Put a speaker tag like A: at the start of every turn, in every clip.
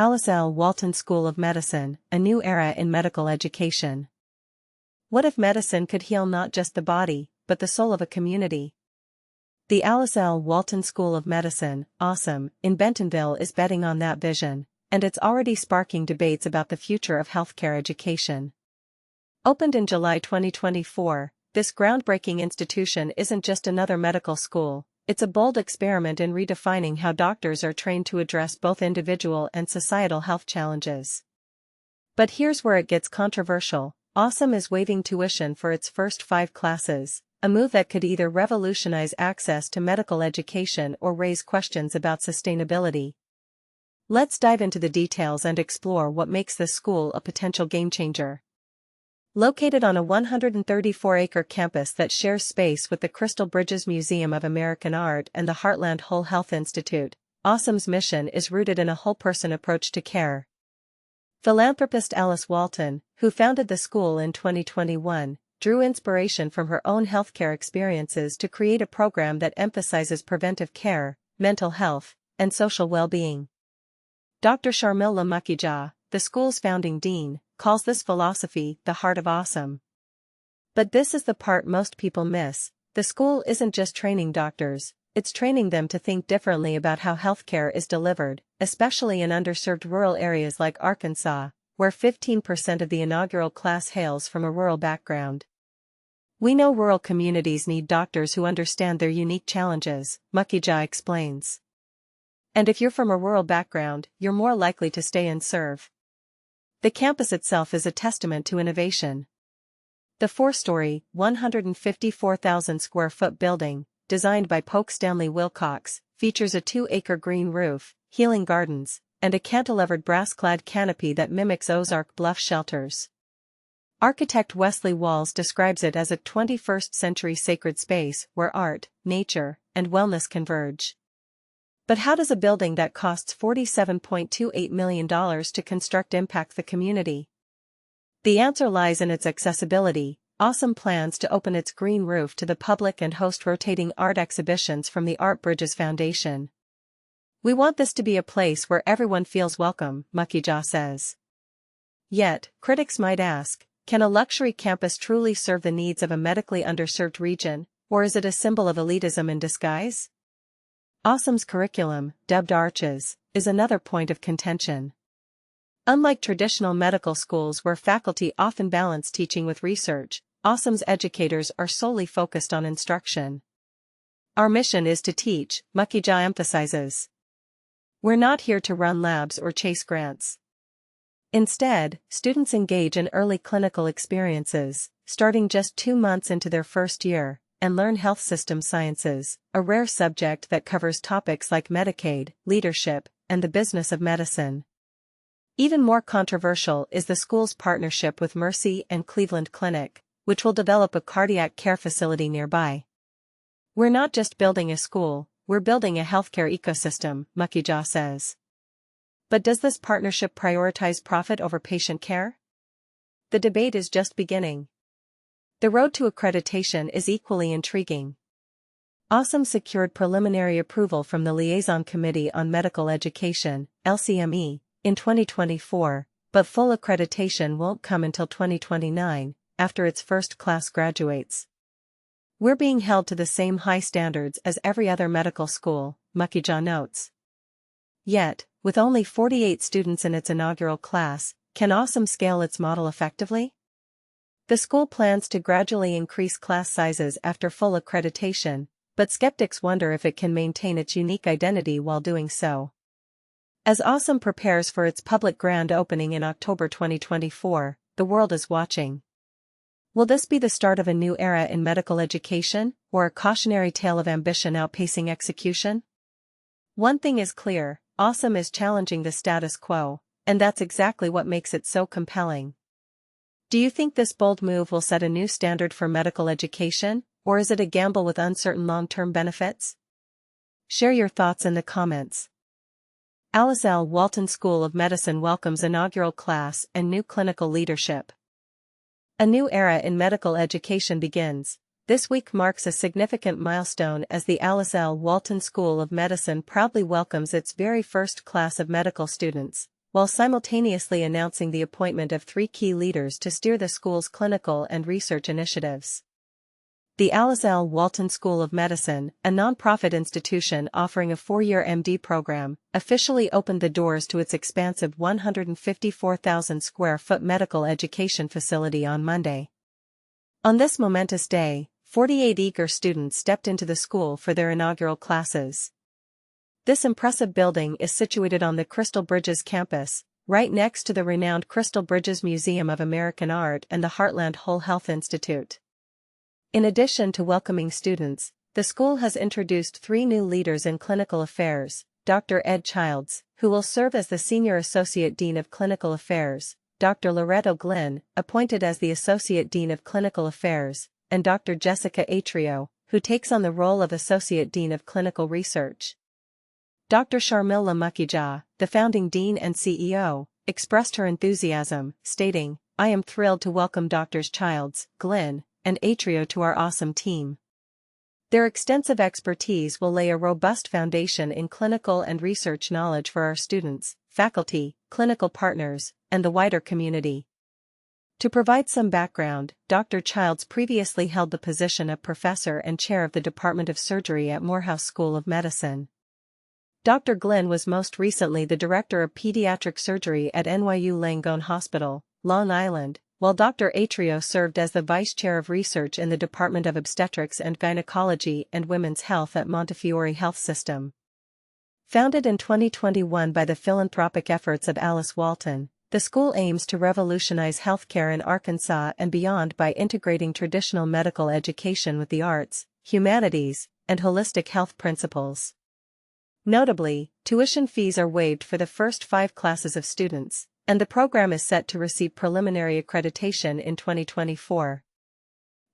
A: Alice Walton School of Medicine, a new era in medical education. What if medicine could heal not just the body, but the soul of a community? The Alice Walton School of Medicine, AWSOM, in Bentonville is betting on that vision, and it's already sparking debates about the future of healthcare education. Opened in July 2024, this groundbreaking institution isn't just another medical school. It's a bold experiment in redefining how doctors are trained to address both individual and societal health challenges. But here's where it gets controversial. AWSOM is waiving tuition for its first 5 classes, a move that could either revolutionize access to medical education or raise questions about sustainability. Let's dive into the details and explore what makes this school a potential game-changer. Located on a 134-acre campus that shares space with the Crystal Bridges Museum of American Art and the Heartland Whole Health Institute, AWSOM's mission is rooted in a whole-person approach to care. Philanthropist Alice Walton, who founded the school in 2021, drew inspiration from her own healthcare experiences to create a program that emphasizes preventive care, mental health, and social well-being. Dr. Sharmila Mukhija, the school's founding dean, calls this philosophy the heart of AWSOM. But this is the part most people miss. The school isn't just training doctors, it's training them to think differently about how healthcare is delivered, especially in underserved rural areas like Arkansas, where 15% of the inaugural class hails from a rural background. We know rural communities need doctors who understand their unique challenges, Mukhija explains. And if you're from a rural background, you're more likely to stay and serve. The campus itself is a testament to innovation. The 4-story, 154,000-square-foot building, designed by Polk Stanley Wilcox, features a 2-acre green roof, healing gardens, and a cantilevered brass-clad canopy that mimics Ozark Bluff shelters. Architect Wesley Walls describes it as a 21st-century sacred space where art, nature, and wellness converge. But how does a building that costs $47.28 million to construct impact the community? The answer lies in its accessibility. AWSOM plans to open its green roof to the public and host rotating art exhibitions from the Art Bridges Foundation. We want this to be a place where everyone feels welcome, Mukhija says. Yet, critics might ask, can a luxury campus truly serve the needs of a medically underserved region, or is it a symbol of elitism in disguise? AWSOM's curriculum, dubbed Arches, is another point of contention. Unlike traditional medical schools where faculty often balance teaching with research, AWSOM's educators are solely focused on instruction. Our mission is to teach, Mukhija emphasizes. We're not here to run labs or chase grants. Instead, students engage in early clinical experiences, starting just 2 months into their first year, and learn health system sciences, a rare subject that covers topics like Medicaid, leadership, and the business of medicine. Even more controversial is the school's partnership with Mercy and Cleveland Clinic, which will develop a cardiac care facility nearby. We're not just building a school, we're building a healthcare ecosystem, Mukhija says. But does this partnership prioritize profit over patient care? The debate is just beginning. The road to accreditation is equally intriguing. AWSOM secured preliminary approval from the Liaison Committee on Medical Education, LCME, in 2024, but full accreditation won't come until 2029, after its first class graduates. We're being held to the same high standards as every other medical school, Mukhija notes. Yet, with only 48 students in its inaugural class, can AWSOM scale its model effectively? The school plans to gradually increase class sizes after full accreditation, but skeptics wonder if it can maintain its unique identity while doing so. As AWSOM prepares for its public grand opening in October 2024, the world is watching. Will this be the start of a new era in medical education, or a cautionary tale of ambition outpacing execution? One thing is clear, AWSOM is challenging the status quo, and that's exactly what makes it so compelling. Do you think this bold move will set a new standard for medical education, or is it a gamble with uncertain long-term benefits? Share your thoughts in the comments. Alice Walton School of Medicine welcomes inaugural class and new clinical leadership. A new era in medical education begins. This week marks a significant milestone as the Alice Walton School of Medicine proudly welcomes its very first class of medical students, while simultaneously announcing the appointment of 3 key leaders to steer the school's clinical and research initiatives. The Alice Walton School of Medicine, a nonprofit institution offering a 4-year MD program, officially opened the doors to its expansive 154,000 square foot medical education facility on Monday. On this momentous day, 48 eager students stepped into the school for their inaugural classes. This impressive building is situated on the Crystal Bridges campus, right next to the renowned Crystal Bridges Museum of American Art and the Heartland Whole Health Institute. In addition to welcoming students, the school has introduced 3 new leaders in clinical affairs: Dr. Ed Childs, who will serve as the Senior Associate Dean of Clinical Affairs, Dr. Loretto Glynn, appointed as the Associate Dean of Clinical Affairs, and Dr. Jessica Atrio, who takes on the role of Associate Dean of Clinical Research. Dr. Sharmila Mukhija, the founding dean and CEO, expressed her enthusiasm, stating, "I am thrilled to welcome Drs. Childs, Glynn, and Atrio to our awesome team. Their extensive expertise will lay a robust foundation in clinical and research knowledge for our students, faculty, clinical partners, and the wider community." To provide some background, Dr. Childs previously held the position of professor and chair of the Department of Surgery at Morehouse School of Medicine. Dr. Glynn was most recently the director of pediatric surgery at NYU Langone Hospital, Long Island, while Dr. Atrio served as the vice chair of research in the Department of Obstetrics and Gynecology and Women's Health at Montefiore Health System. Founded in 2021 by the philanthropic efforts of Alice Walton, the school aims to revolutionize healthcare in Arkansas and beyond by integrating traditional medical education with the arts, humanities, and holistic health principles. Notably, tuition fees are waived for the first 5 classes of students, and the program is set to receive preliminary accreditation in 2024.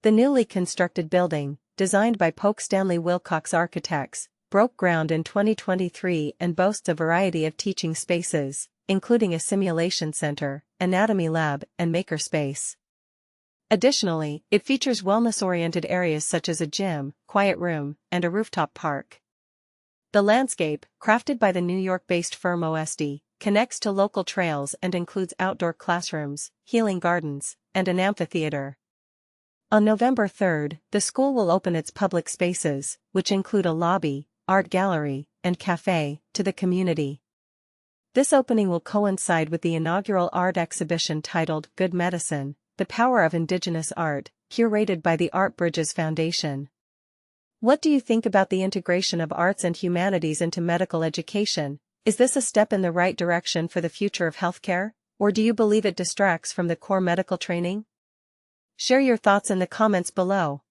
A: The newly constructed building, designed by Polk Stanley Wilcox Architects, broke ground in 2023 and boasts a variety of teaching spaces, including a simulation center, anatomy lab, and makerspace. Additionally, it features wellness-oriented areas such as a gym, quiet room, and a rooftop park. The landscape, crafted by the New York-based firm OSD, connects to local trails and includes outdoor classrooms, healing gardens, and an amphitheater. On November 3, the school will open its public spaces, which include a lobby, art gallery, and cafe, to the community. This opening will coincide with the inaugural art exhibition titled Good Medicine: The Power of Indigenous Art, curated by the Art Bridges Foundation. What do you think about the integration of arts and humanities into medical education? Is this a step in the right direction for the future of healthcare, or do you believe it distracts from the core medical training? Share your thoughts in the comments below.